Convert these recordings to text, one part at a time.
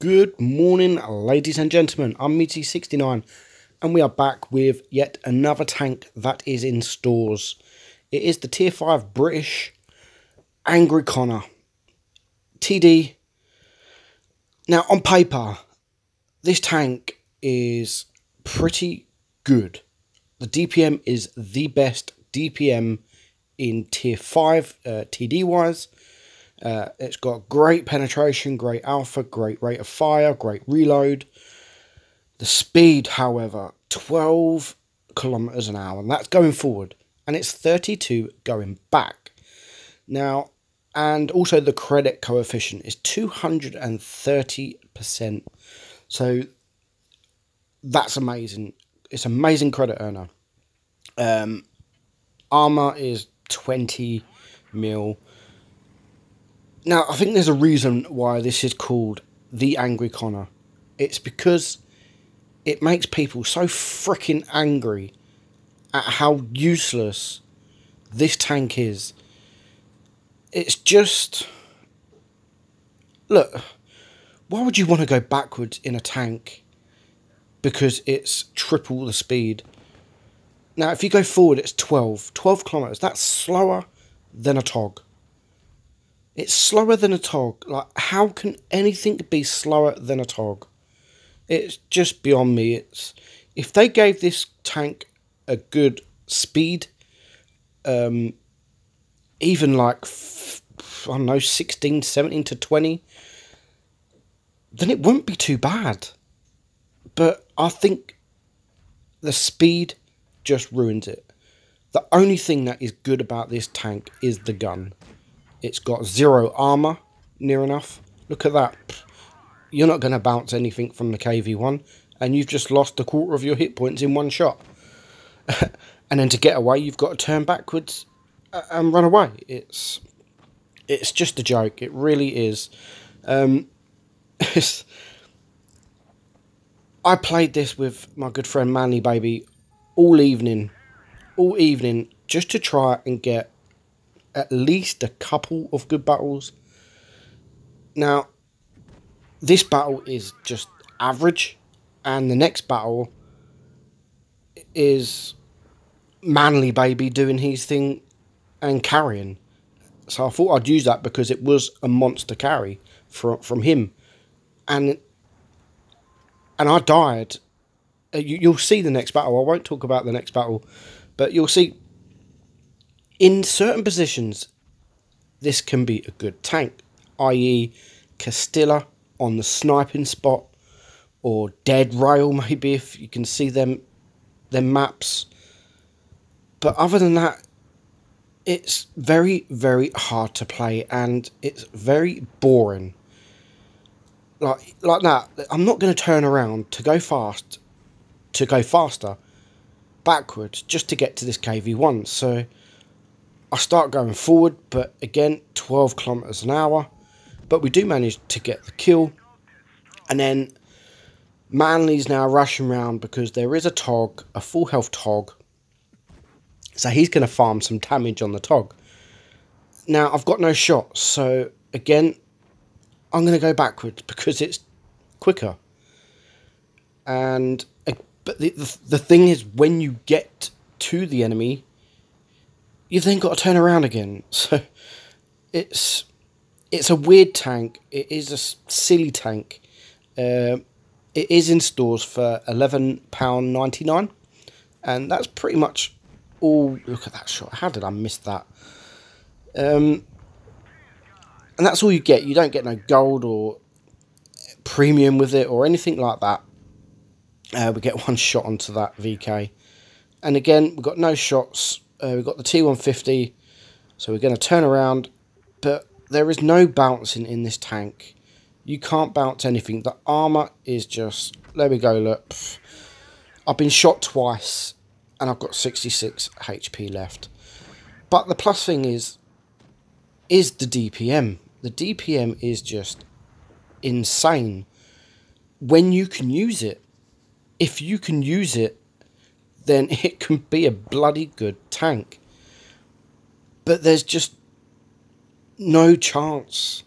Good morning, ladies and gentlemen. I'm Meaty69, and we are back with yet another tank that is in stores. It is the Tier 5 British Angry Connor TD. Now, on paper, this tank is pretty good. The DPM is the best DPM in Tier 5 TD wise. It's got great penetration, great alpha, great rate of fire, great reload. The speed, however, 12 kilometers an hour, and that's going forward, and it's 32 going back. Now, and also the credit coefficient is 230%. So that's amazing. It's amazing credit earner. Armor is 20 mil. Now, I think there's a reason why this is called the Angry Connor. It's because it makes people so freaking angry at how useless this tank is. It's just... Look, why would you want to go backwards in a tank because it's triple the speed? Now, if you go forward, it's 12 kilometers. That's slower than a TOG. It's slower than a TOG. Like, how can anything be slower than a TOG? It's just beyond me. It's, if they gave this tank a good speed, even like, I don't know, 16, 17 to 20, then it wouldn't be too bad. But I think the speed just ruins it. The only thing that is good about this tank is the gun. It's got 0 armor, near enough. Look at that. You're not going to bounce anything from the KV-1, and you've just lost a quarter of your hit points in one shot. And then to get away, you've got to turn backwards and run away. It's just a joke. It really is. I played this with my good friend Manly Baby all evening, just to try and get at least a couple of good battles. Now, this battle is just average, and the next battle is Manly Baby doing his thing and carrying. So I thought I'd use that because it was a monster carry from him, and I died. You'll see the next battle. I won't talk about the next battle, but you'll see. In certain positions, this can be a good tank, i.e. Castilla on the sniping spot, or Dead Rail maybe, if you can see them maps. But other than that, it's very, very hard to play, and it's very boring. Like that, I'm not going to turn around to go faster backwards just to get to this KV-1, so I start going forward, but again, 12 kilometers an hour. But we do manage to get the kill. And then Manly's now rushing around because there is a TOG, a full health TOG. So he's going to farm some damage on the TOG. Now, I've got no shots. So again, I'm going to go backwards because it's quicker. And but the thing is, when you get to the enemy, you've then got to turn around again. So it's a weird tank. It is a silly tank. It is in stores for £11.99, and that's pretty much all. Look at that shot. How did I miss that? And that's all you get. You don't get no gold or premium with it or anything like that. We get one shot onto that VK, and again we've got no shots. We've got the T150, so we're going to turn around, but there is no bouncing in this tank. You can't bounce anything. The armor is just... There we go, look. I've been shot twice, and I've got 66 HP left. But the plus thing is the DPM. The DPM is just insane when you can use it. If you can use it, then it can be a bloody good tank. But there's just no chance.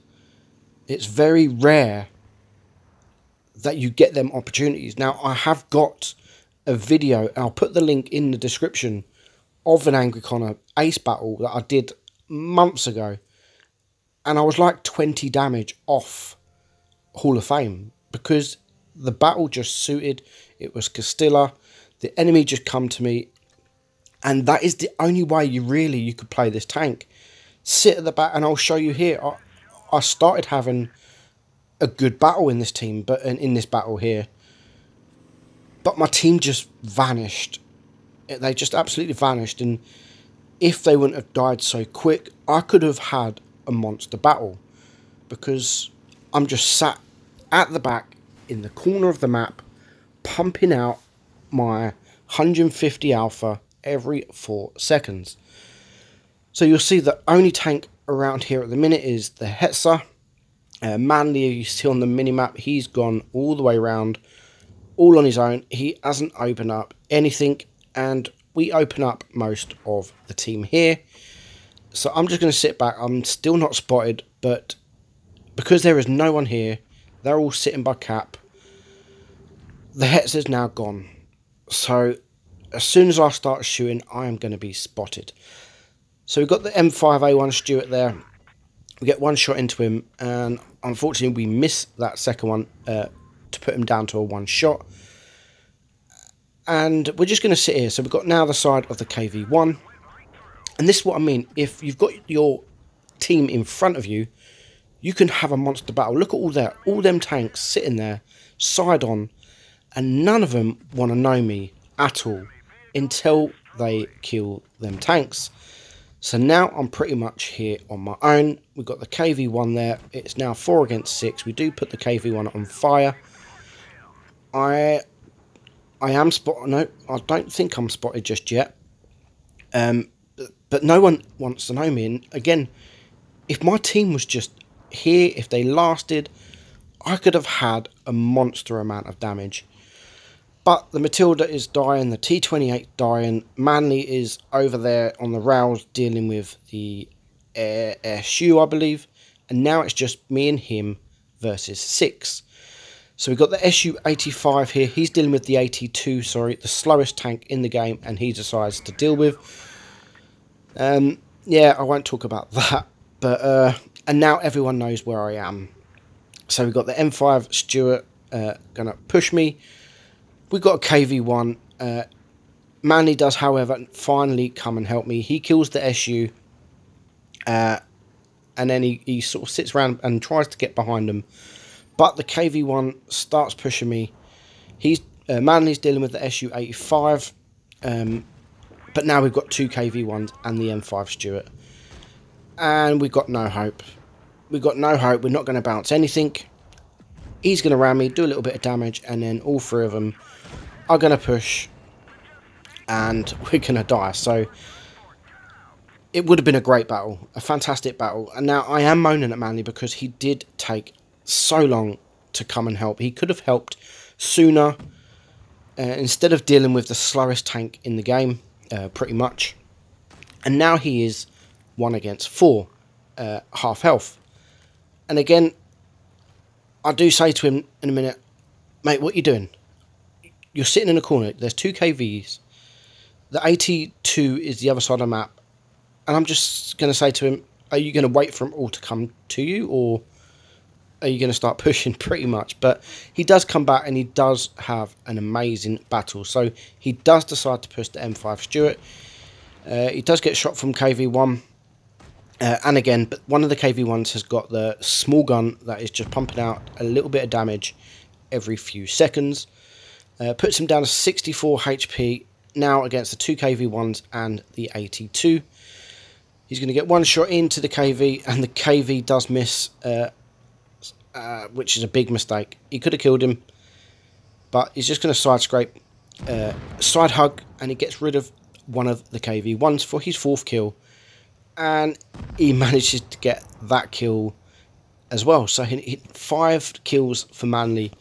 It's very rare that you get them opportunities. Now, I have got a video, I'll put the link in the description, of an Angry Connor ace battle that I did months ago. And I was like 20 damage off Hall of Fame because the battle just suited. It was Castilla. The enemy just come to me. And that is the only way you could play this tank. Sit at the back, and I'll show you here. I started having a good battle in this team, but in this battle here. But my team just vanished. They just absolutely vanished. And if they wouldn't have died so quick, I could have had a monster battle. Because I'm just sat at the back in the corner of the map, pumping out my 150 alpha every 4 seconds. So you'll see the only tank around here at the minute is the Hetzer. Manly, you see on the minimap, he's gone all the way around, all on his own. He hasn't opened up anything, and we open up most of the team here. So I'm just going to sit back. I'm still not spotted, but because there is no one here, they're all sitting by cap. The Hetzer's now gone. So as soon as I start shooting, I am going to be spotted. So we've got the M5A1 Stuart there. We get one shot into him, and unfortunately we miss that second one to put him down to a 1 shot. And we're just going to sit here. So we've got now the side of the KV1. And this is what I mean. If you've got your team in front of you, you can have a monster battle. Look at all them tanks sitting there, side on, and none of them want to know me at all until they kill them tanks. So now I'm pretty much here on my own. We've got the KV1 there. It's now 4 against 6. We do put the KV1 on fire. I am spotted. No, I don't think I'm spotted just yet. But no one wants to know me. And again, if my team was just here, if they lasted, I could have had a monster amount of damage. But the Matilda is dying, the T28 dying, Manly is over there on the rails dealing with the SU, I believe. And now it's just me and him versus 6. So we've got the SU-85 here. He's dealing with the 82, sorry, the slowest tank in the game, and he decides to deal with. Yeah, I won't talk about that. But and now everyone knows where I am. So we've got the M5 Stuart going to push me. We've got a KV1. Manly does, however, finally come and help me. He kills the SU. And then he sort of sits around and tries to get behind them. But the KV1 starts pushing me. Manly's dealing with the SU-85. But now we've got 2 KV1s and the M5 Stuart. And we've got no hope. We've got no hope. We're not going to bounce anything. He's going to ram me, do a little bit of damage, and then all 3 of them are going to push. And we're going to die. So it would have been a great battle. A fantastic battle. And now I am moaning at Manly because he did take so long to come and help. He could have helped sooner. Instead of dealing with the slowest tank in the game, pretty much. And now he is 1 against 4, half health. And again, I do say to him in a minute, mate, what are you doing? You're sitting in a corner. There's 2 KVs. The 82 is the other side of the map. And I'm just going to say to him, are you going to wait for them all to come to you? Or are you going to start pushing pretty much? But he does come back and he does have an amazing battle. So he does decide to push the M5 Stuart. He does get shot from KV1. And again, but one of the KV1s has got the small gun that is just pumping out a little bit of damage every few seconds. Puts him down to 64 HP now against the 2 KV1s and the 82. He's going to get 1 shot into the KV, and the KV does miss, which is a big mistake. He could have killed him, but he's just going to side scrape, side hug, and he gets rid of one of the KV1s for his 4th kill. And he manages to get that kill as well. So he hit 5 kills for Manly.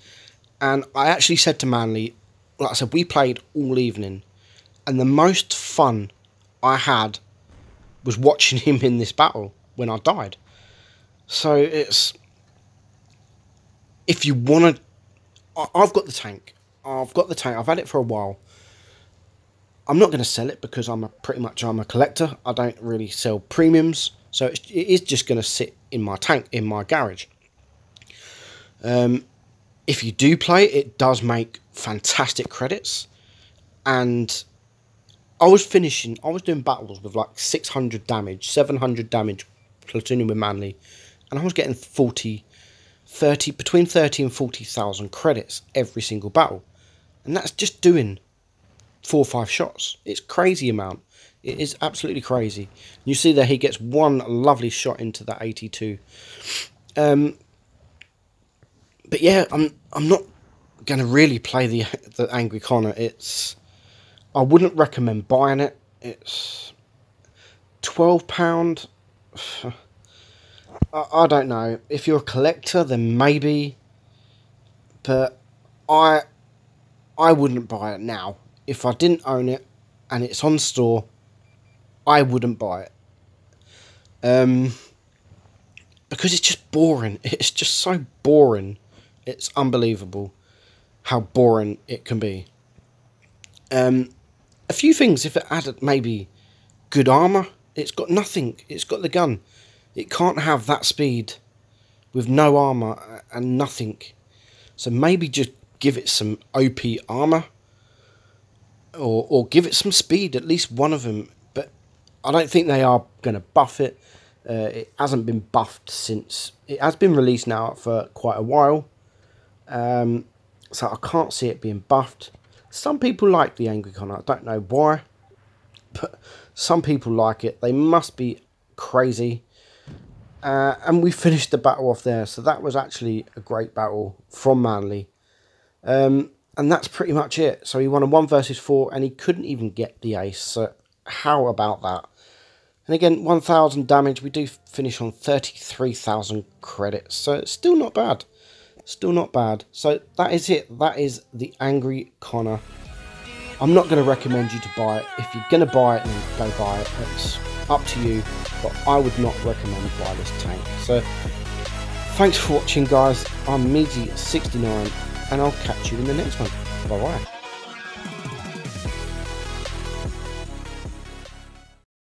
And I actually said to Manly, like I said, we played all evening. And the most fun I had was watching him in this battle when I died. So it's... if you want to I've got the tank. I've got the tank. I've had it for a while. I'm not going to sell it because I'm a collector. I don't really sell premiums, so it is just going to sit in my tank in my garage. If you do play it, it does make fantastic credits, and I was doing battles with like 600 damage, 700 damage, platooning with Manly, and I was getting between 30 and 40,000 credits every single battle, and that's just doing 4 or 5 shots. It's crazy amount. It is absolutely crazy. You see there he gets one lovely shot into that 82. But yeah, I'm not going to really play the Angry Connor. I wouldn't recommend buying it. It's £12. I don't know. If you're a collector, then maybe. But I wouldn't buy it now. If I didn't own it and it's on store, I wouldn't buy it. Because it's just boring. It's just so boring. It's unbelievable how boring it can be. A few things, if it had maybe good armour, it's got nothing. It's got the gun. It can't have that speed with no armour and nothing. So maybe just give it some OP armour. Or give it some speed, at least one of them. But I don't think they are going to buff it. It hasn't been buffed since... It has been released now for quite a while. So I can't see it being buffed. Some people like the Angry Connor. I don't know why. But some people like it. They must be crazy. And we finished the battle off there. So that was actually a great battle from Manly. And that's pretty much it. So he won a 1 versus 4 and he couldn't even get the ace. So how about that? And again, 1,000 damage. We do finish on 33,000 credits. So it's still not bad. Still not bad. So that is it. That is the Angry Connor. I'm not going to recommend you to buy it. If you're going to buy it, then go buy it. It's up to you. But I would not recommend buy this tank. So thanks for watching, guys. I'm Measy69. And I'll catch you in the next one. Bye bye.